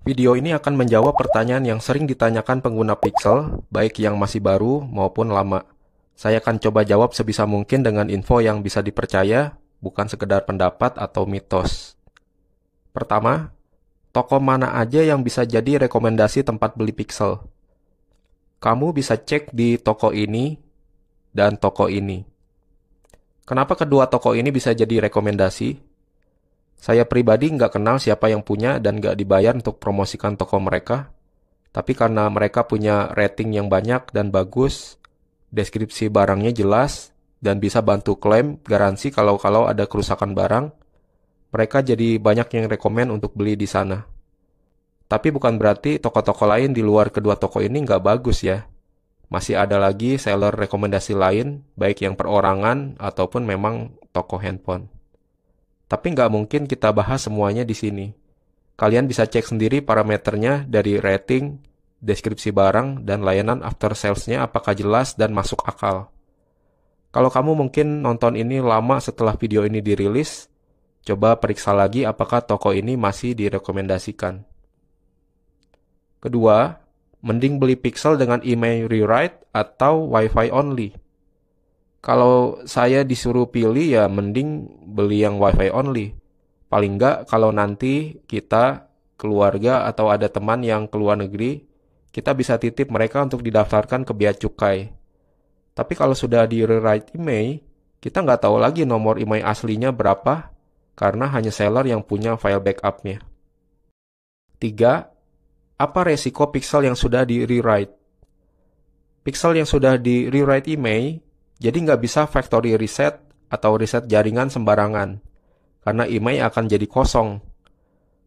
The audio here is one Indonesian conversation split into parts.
Video ini akan menjawab pertanyaan yang sering ditanyakan pengguna Pixel, baik yang masih baru maupun lama. Saya akan coba jawab sebisa mungkin dengan info yang bisa dipercaya, bukan sekedar pendapat atau mitos. Pertama, toko mana aja yang bisa jadi rekomendasi tempat beli Pixel? Kamu bisa cek di toko ini dan toko ini. Kenapa kedua toko ini bisa jadi rekomendasi? Saya pribadi nggak kenal siapa yang punya dan nggak dibayar untuk promosikan toko mereka. Tapi karena mereka punya rating yang banyak dan bagus, deskripsi barangnya jelas, dan bisa bantu klaim garansi kalau ada kerusakan barang, mereka jadi banyak yang rekomen untuk beli di sana. Tapi bukan berarti toko-toko lain di luar kedua toko ini nggak bagus ya. Masih ada lagi seller rekomendasi lain, baik yang perorangan ataupun memang toko handphone. Tapi nggak mungkin kita bahas semuanya di sini. Kalian bisa cek sendiri parameternya dari rating, deskripsi barang, dan layanan after sales-nya apakah jelas dan masuk akal. Kalau kamu mungkin nonton ini lama setelah video ini dirilis, coba periksa lagi apakah toko ini masih direkomendasikan. Kedua, mending beli Pixel dengan email rewrite atau Wi-Fi only. Kalau saya disuruh pilih ya mending beli yang Wi-Fi only. Paling nggak kalau nanti kita, keluarga atau ada teman yang keluar negeri, kita bisa titip mereka untuk didaftarkan ke bea cukai. Tapi kalau sudah di rewrite email, kita nggak tahu lagi nomor email aslinya berapa, karena hanya seller yang punya file backupnya. 3. Apa resiko Pixel yang sudah di rewrite? Pixel yang sudah di rewrite email, jadi nggak bisa factory reset atau reset jaringan sembarangan, karena email akan jadi kosong.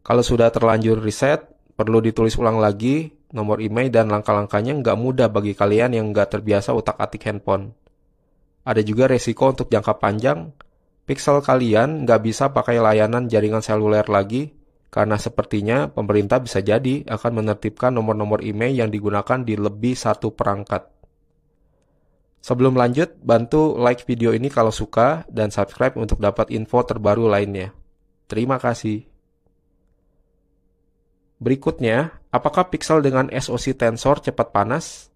Kalau sudah terlanjur reset, perlu ditulis ulang lagi nomor email dan langkah-langkahnya nggak mudah bagi kalian yang nggak terbiasa utak-atik handphone. Ada juga resiko untuk jangka panjang, Pixel kalian nggak bisa pakai layanan jaringan seluler lagi, karena sepertinya pemerintah bisa jadi akan menertibkan nomor-nomor email yang digunakan di lebih satu perangkat. Sebelum lanjut, bantu like video ini kalau suka dan subscribe untuk dapat info terbaru lainnya. Terima kasih. Berikutnya, apakah Pixel dengan SoC Tensor cepat panas?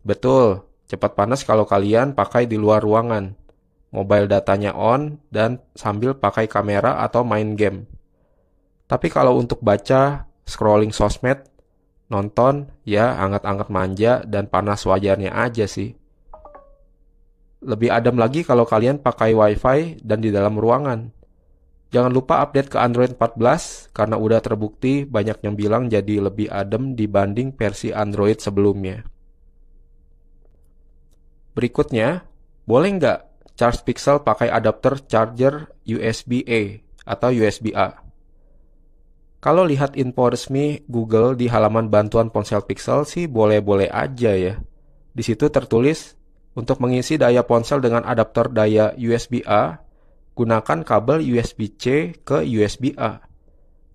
Betul, cepat panas kalau kalian pakai di luar ruangan, mobile datanya on, dan sambil pakai kamera atau main game. Tapi kalau untuk baca, scrolling sosmed, nonton, ya anget-anget manja dan panas wajarnya aja sih. Lebih adem lagi kalau kalian pakai Wi-Fi dan di dalam ruangan. Jangan lupa update ke Android 14 karena udah terbukti banyak yang bilang jadi lebih adem dibanding versi Android sebelumnya. Berikutnya, boleh nggak charge Pixel pakai adapter charger USB-A atau USB-A? Kalau lihat info resmi Google di halaman bantuan ponsel Pixel sih boleh-boleh aja ya. Di situ tertulis, untuk mengisi daya ponsel dengan adapter daya USB-A, gunakan kabel USB-C ke USB-A.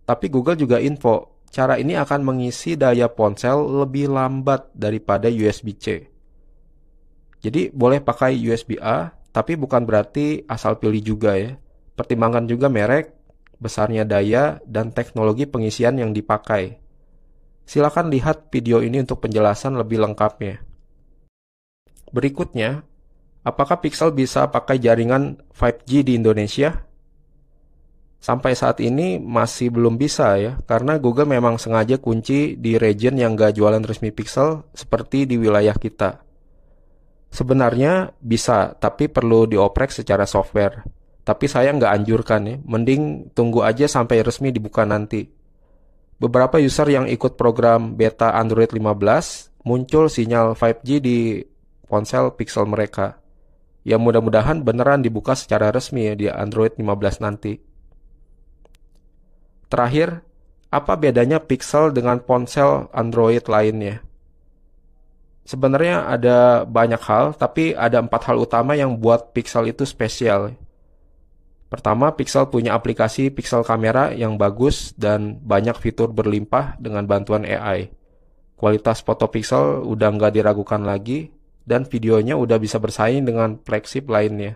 Tapi Google juga info, cara ini akan mengisi daya ponsel lebih lambat daripada USB-C. Jadi boleh pakai USB-A, tapi bukan berarti asal pilih juga ya. Pertimbangkan juga merek, besarnya daya, dan teknologi pengisian yang dipakai. Silakan lihat video ini untuk penjelasan lebih lengkapnya. Berikutnya, apakah Pixel bisa pakai jaringan 5G di Indonesia? Sampai saat ini masih belum bisa ya, karena Google memang sengaja kunci di region yang nggak jualan resmi Pixel seperti di wilayah kita. Sebenarnya bisa, tapi perlu dioprek secara software. Tapi saya nggak anjurkan ya, mending tunggu aja sampai resmi dibuka nanti. Beberapa user yang ikut program beta Android 15 muncul sinyal 5G di ponsel Pixel mereka. Ya mudah-mudahan beneran dibuka secara resmi ya di Android 15 nanti. Terakhir, apa bedanya Pixel dengan ponsel Android lainnya? Sebenarnya ada banyak hal, tapi ada 4 hal utama yang buat Pixel itu spesial. Pertama, Pixel punya aplikasi Pixel Camera yang bagus dan banyak fitur berlimpah dengan bantuan AI. Kualitas foto Pixel udah nggak diragukan lagi, dan videonya udah bisa bersaing dengan flagship lainnya.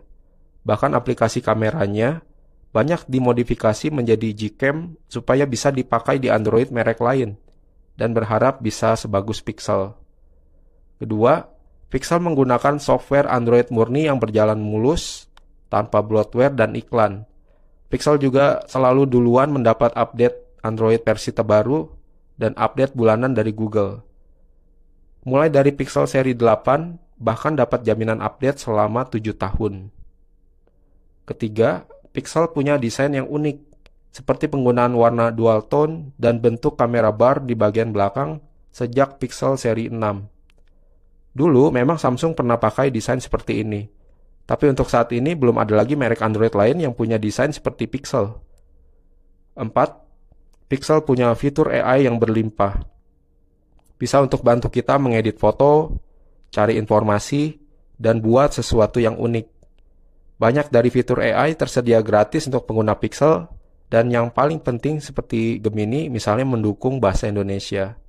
Bahkan aplikasi kameranya banyak dimodifikasi menjadi Gcam supaya bisa dipakai di Android merek lain, dan berharap bisa sebagus Pixel. Kedua, Pixel menggunakan software Android murni yang berjalan mulus, tanpa bloatware dan iklan. Pixel juga selalu duluan mendapat update Android versi terbaru dan update bulanan dari Google. Mulai dari Pixel seri 8, bahkan dapat jaminan update selama 7 tahun. Ketiga, Pixel punya desain yang unik, seperti penggunaan warna dual tone dan bentuk kamera bar di bagian belakang sejak Pixel seri 6. Dulu memang Samsung pernah pakai desain seperti ini, tapi untuk saat ini belum ada lagi merek Android lain yang punya desain seperti Pixel. 4. Pixel punya fitur AI yang berlimpah. Bisa untuk bantu kita mengedit foto, cari informasi, dan buat sesuatu yang unik. Banyak dari fitur AI tersedia gratis untuk pengguna Pixel, dan yang paling penting seperti Gemini misalnya mendukung bahasa Indonesia.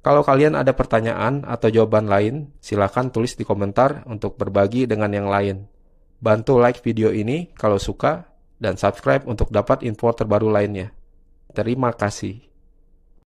Kalau kalian ada pertanyaan atau jawaban lain, silakan tulis di komentar untuk berbagi dengan yang lain. Bantu like video ini kalau suka, dan subscribe untuk dapat info terbaru lainnya. Terima kasih.